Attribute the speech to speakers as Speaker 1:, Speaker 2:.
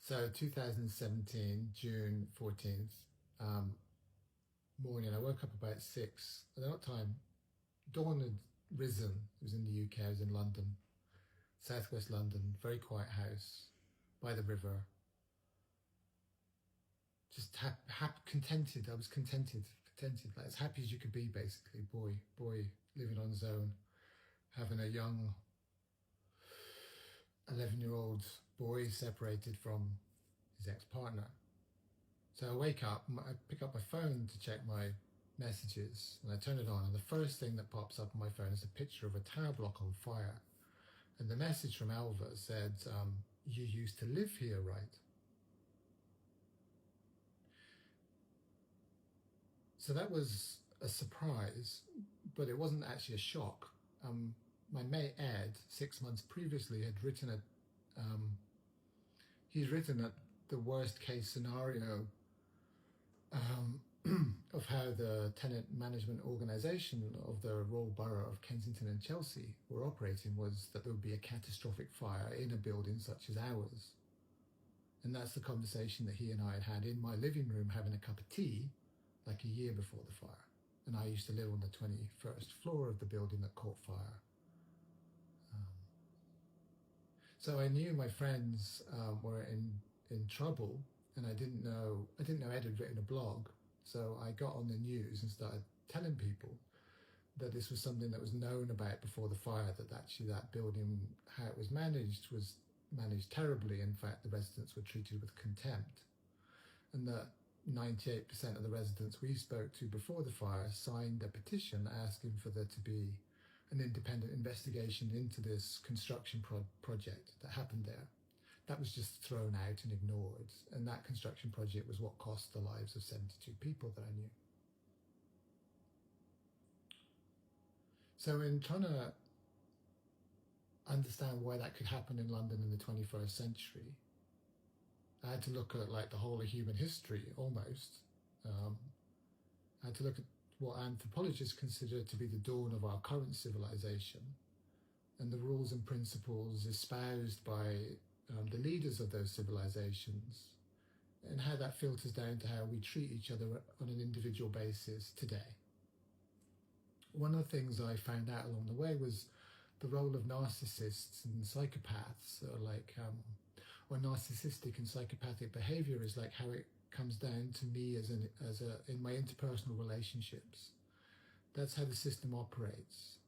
Speaker 1: So 2017, June 14th, morning, I woke up about 6. At that time, dawn had risen. It was in the UK, I was in London, southwest London, very quiet house by the river. Just contented. I was contented, like as happy as you could be, basically. Boy, living on his own, having a young 11-year-old boy separated from his ex-partner. So I wake up, I pick up my phone to check my messages, and I turn it on, and the first thing that pops up on my phone is a picture of a tower block on fire. And the message from Elva said, you used to live here, right? So that was a surprise, but it wasn't actually a shock. My mate Ed, 6 months previously, had written he's written the worst case scenario of how the tenant management organisation of the Royal Borough of Kensington and Chelsea were operating was that there would be a catastrophic fire in a building such as ours. And that's the conversation that he and I had in my living room having a cup of tea like a year before the fire. And I used to live on the 21st floor of the building that caught fire. So I knew my friends were in trouble, and I didn't know Ed had written a blog. So I got on the news and started telling people that this was something that was known about before the fire, that actually that building, how it was managed terribly. In fact, the residents were treated with contempt, and that 98% of the residents we spoke to before the fire signed a petition asking for there to be an independent investigation into this construction project that happened there. That was just thrown out and ignored. And that construction project was what cost the lives of 72 people that I knew. So in trying to understand why that could happen in London in the 21st century, I had to look at like the whole of human history almost. I had to look at what anthropologists consider to be the dawn of our current civilization and the rules and principles espoused by the leaders of those civilizations, and how that filters down to how we treat each other on an individual basis today. One of the things I found out along the way was the role of narcissists and psychopaths, or narcissistic and psychopathic behavior is like how it comes down to me in my interpersonal relationships. That's how the system operates.